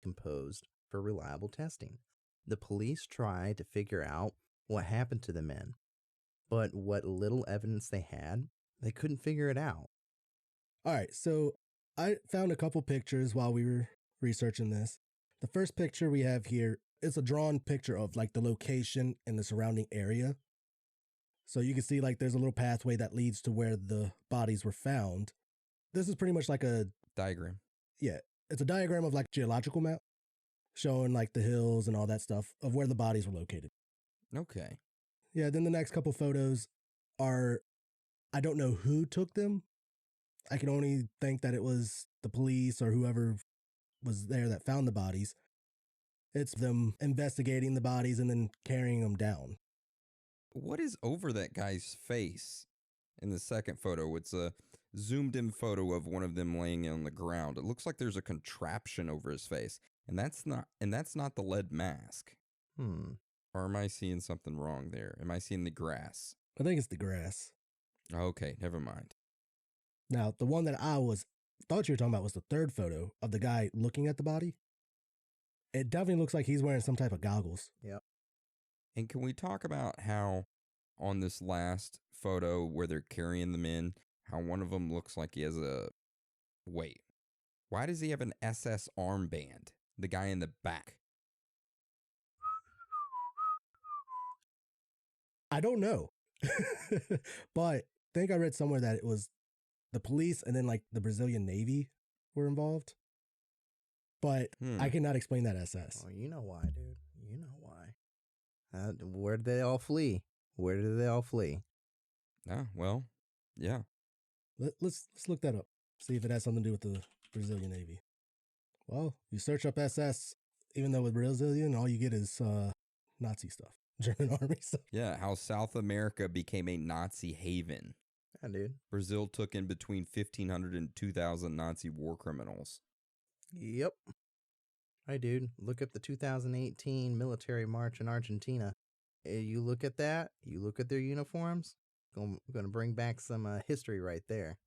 composed for reliable testing. The police tried to figure out what happened to the men, but what little evidence they had, they couldn't figure it out. All right, so I found a couple pictures while we were researching this. The first picture we have here is a drawn picture of like the location and the surrounding area. So you can see like there's a little pathway that leads to where the bodies were found. This is pretty much like a diagram. Yeah, it's a diagram of like geological map showing like the hills and all that stuff of where the bodies were located. Okay. Yeah, then the next couple photos are, I don't know who took them. I can only think that it was the police or whoever was there that found the bodies. It's them investigating the bodies and then carrying them down. What is over that guy's face in the second photo? It's a zoomed in photo of one of them laying on the ground. It looks like there's a contraption over his face, and that's not the lead mask. Or am I seeing something wrong there? Am I seeing the grass? I think it's the grass. Okay, never mind. Now, the one that thought you were talking about was the third photo of the guy looking at the body. It definitely looks like he's wearing some type of goggles. Yep. And can we talk about how on this last photo where they're carrying them in, how one of them looks like he has wait, why does he have an SS armband? The guy in the back. I don't know. But I think I read somewhere that it was the police and then like the Brazilian Navy were involved. But I cannot explain that SS. Oh, you know why, dude. You know why. Where did they all flee? Where did they all flee? Well, yeah. Let's look that up. See if it has something to do with the Brazilian Navy. Well, you search up SS, even though with Brazilian, all you get is Nazi stuff. German army stuff. Yeah, how South America became a Nazi haven. Yeah, dude. Brazil took in between 1,500 and 2,000 Nazi war criminals. Yep. Hey, dude, look up the 2018 military march in Argentina. You look at that, you look at their uniforms, going to bring back some history right there.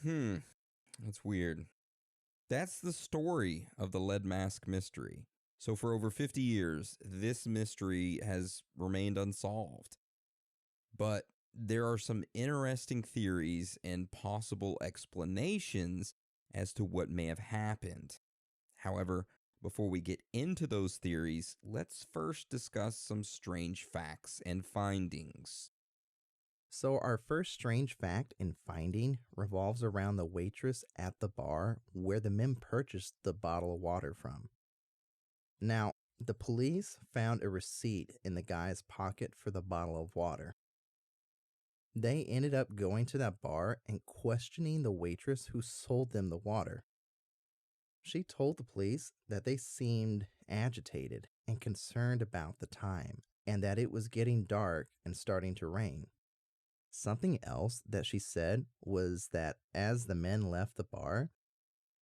That's weird. That's the story of the lead mask mystery. So for over 50 years, this mystery has remained unsolved. But there are some interesting theories and possible explanations as to what may have happened. However, before we get into those theories, let's first discuss some strange facts and findings. So our first strange fact and finding revolves around the waitress at the bar where the men purchased the bottle of water from. Now, the police found a receipt in the guy's pocket for the bottle of water. They ended up going to that bar and questioning the waitress who sold them the water. She told the police that they seemed agitated and concerned about the time and that it was getting dark and starting to rain. Something else that she said was that as the men left the bar,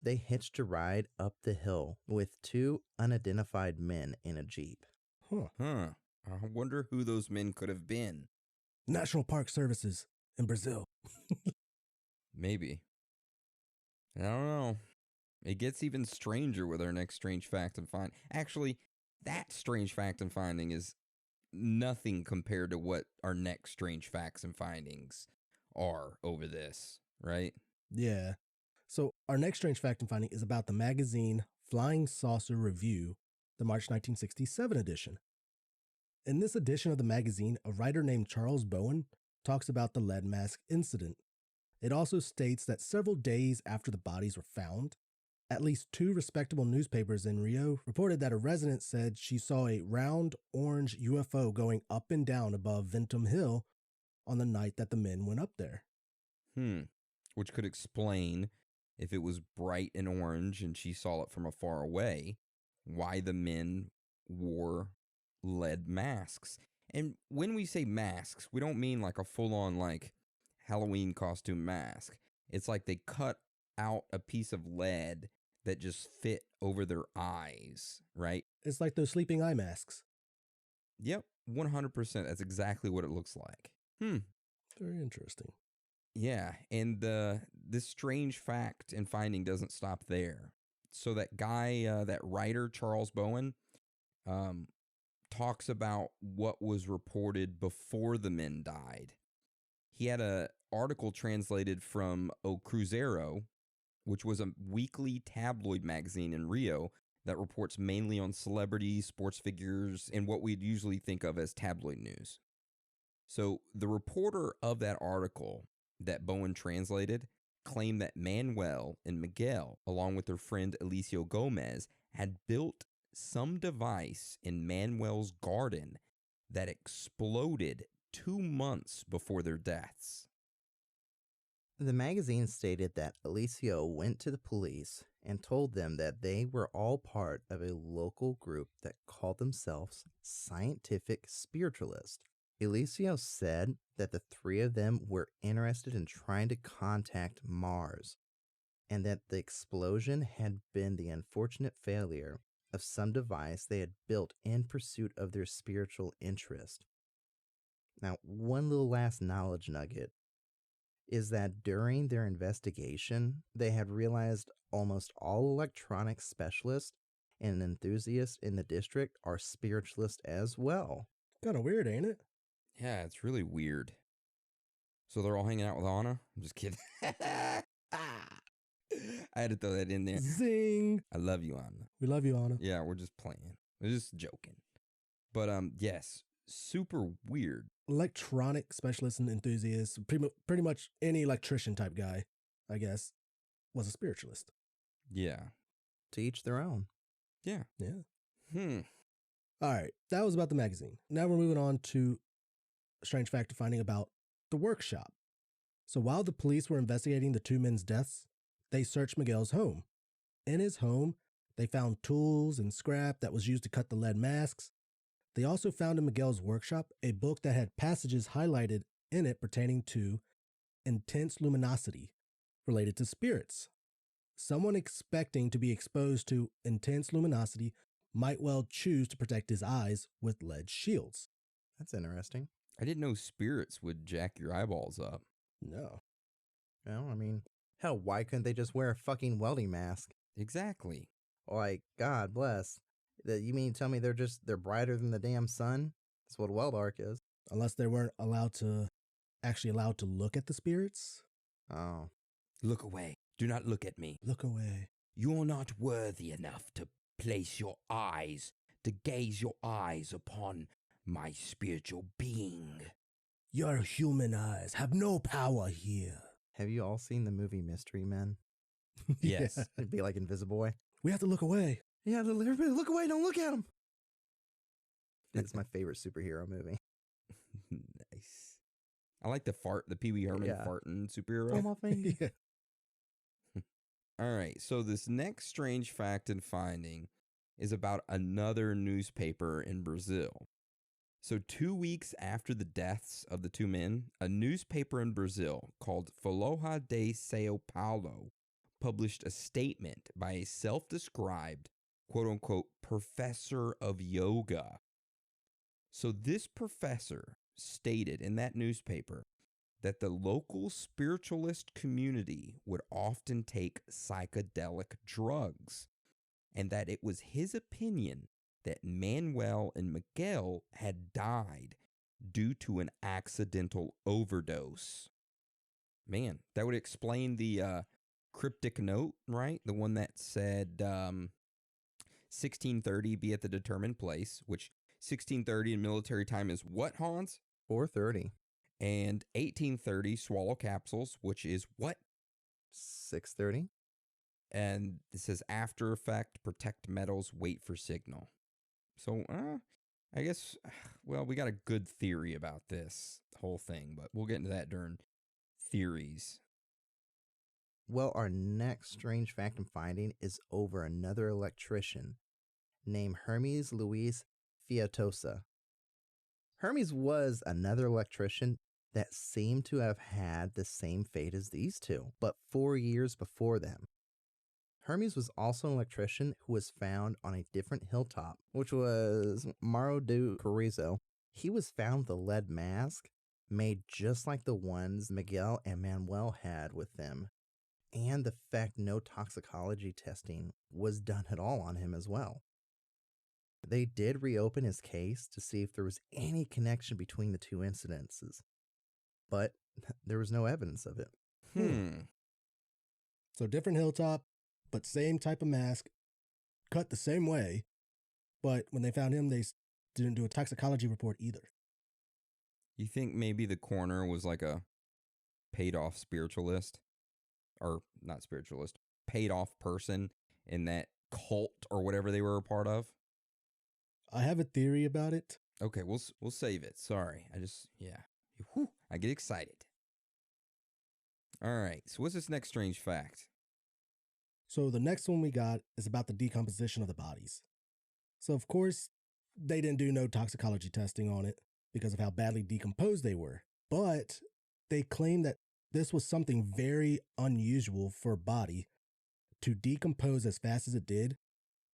they hitched a ride up the hill with two unidentified men in a Jeep. I wonder who those men could have been. National Park Services in Brazil. Maybe. I don't know. It gets even stranger with our next strange fact and find. Actually, that strange fact and finding is nothing compared to what our next strange facts and findings are over this, right? Yeah. So our next strange fact and finding is about the magazine Flying Saucer Review, the March 1967 edition. In this edition of the magazine, a writer named Charles Bowen talks about the lead mask incident. It also states that several days after the bodies were found, at least two respectable newspapers in Rio reported that a resident said she saw a round orange UFO going up and down above Ventum Hill on the night that the men went up there. Which could explain, if it was bright and orange and she saw it from afar away, why the men wore lead masks. And when we say masks, we don't mean like a full-on like Halloween costume mask. It's like they cut out a piece of lead that just fit over their eyes, right? It's like those sleeping eye masks. Yep, 100%. That's exactly what it looks like. Very interesting. Yeah, and this strange fact and finding doesn't stop there. So that guy, that writer, Charles Bowen, talks about what was reported before the men died. He had an article translated from O Cruzeiro, which was a weekly tabloid magazine in Rio that reports mainly on celebrities, sports figures, and what we'd usually think of as tabloid news. So the reporter of that article that Bowen translated claimed that Manuel and Miguel, along with their friend Eliseo Gomez, had built some device in Manuel's garden that exploded 2 months before their deaths. The magazine stated that Eliseo went to the police and told them that they were all part of a local group that called themselves Scientific Spiritualists. Eliseo said that the three of them were interested in trying to contact Mars, and that the explosion had been the unfortunate failure of some device they had built in pursuit of their spiritual interest. Now, one little last knowledge nugget is that during their investigation, they had realized almost all electronic specialists and enthusiasts in the district are spiritualists as well. Kind of weird, ain't it? Yeah, it's really weird. So they're all hanging out with Anna? I'm just kidding. I had to throw that in there. Zing! I love you, Anna. We love you, Anna. Yeah, we're just playing. We're just joking. But yes, super weird. Electronic specialists and enthusiasts, pretty much any electrician type guy, I guess, was a spiritualist. Yeah. To each their own. Yeah. Yeah. All right, that was about the magazine. Now we're moving on to a strange fact of finding about the workshop. So while the police were investigating the two men's deaths, they searched Miguel's home. In his home, they found tools and scrap that was used to cut the lead masks. They also found in Miguel's workshop a book that had passages highlighted in it pertaining to intense luminosity related to spirits. Someone expecting to be exposed to intense luminosity might well choose to protect his eyes with lead shields. That's interesting. I didn't know spirits would jack your eyeballs up. No. Well, I mean, hell, why couldn't they just wear a fucking welding mask? Exactly. Like, God bless. You mean tell me they're brighter than the damn sun? That's what weld arc is. Unless they weren't allowed to look at the spirits. Oh. Look away. Do not look at me. Look away. You're not worthy enough to gaze your eyes upon my spiritual being. Your human eyes have no power here. Have you all seen the movie Mystery Men? Yes. Yeah. It'd be like Invisible Boy. We have to look away. Yeah, everybody look away, don't look at him. It's my favorite superhero movie. Nice. I like the Pee Wee Herman farting superhero. Oh, my thing. Yeah. All right, so this next strange fact and finding is about another newspaper in Brazil. So 2 weeks after the deaths of the two men, a newspaper in Brazil called Folha de Sao Paulo published a statement by a self-described, quote-unquote, professor of yoga. So this professor stated in that newspaper that the local spiritualist community would often take psychedelic drugs, and that it was his opinion that Manuel and Miguel had died due to an accidental overdose. Man, that would explain the cryptic note, right? The one that said 1630 be at the determined place, which 1630 in military time is what, Hans? 4:30. And 1830 swallow capsules, which is what? 6:30. And it says after effect, protect metals, wait for signal. So, I guess, well, we got a good theory about this whole thing, but we'll get into that during theories. Well, our next strange fact and finding is over another electrician named Hermes Luis Fiatosa. Hermes was another electrician that seemed to have had the same fate as these two, but 4 years before them. Hermes was also an electrician who was found on a different hilltop, which was Morro do Carrizo. He was found with a lead mask made just like the ones Miguel and Manuel had with them. and the fact no toxicology testing was done at all on him as well. They did reopen his case to see if there was any connection between the two incidences, but there was no evidence of it. So different hilltop, but same type of mask, cut the same way, but when they found him, they didn't do a toxicology report either. You think maybe the coroner was like a paid-off spiritualist? Or not spiritualist, paid-off person in that cult or whatever they were a part of? I have a theory about it. Okay, we'll save it. Sorry. I get excited. All right, so what's this next strange fact? So the next one we got is about the decomposition of the bodies. So of course, they didn't do no toxicology testing on it because of how badly decomposed they were. But they claim that this was something very unusual for a body to decompose as fast as it did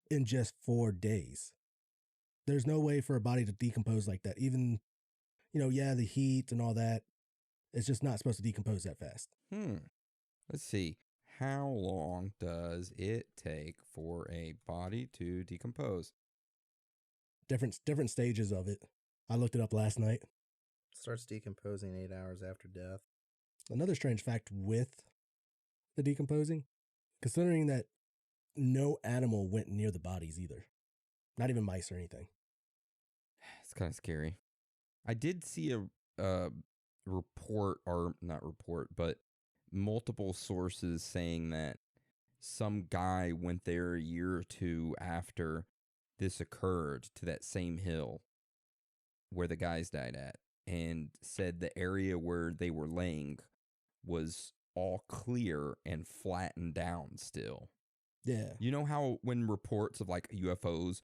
in just 4 days. There's no way for a body to decompose like that. Even, the heat and all that, it's just not supposed to decompose that fast. Let's see. How long does it take for a body to decompose? Different stages of it. I looked it up last night. Starts decomposing 8 hours after death. Another strange fact with the decomposing, considering that no animal went near the bodies either. Not even mice or anything. It's kind of scary. I did see a report, or not report, but multiple sources saying that some guy went there a year or two after this occurred to that same hill where the guys died at, and said the area where they were laying was all clear and flattened down still. Yeah. You know how when reports of like UFOs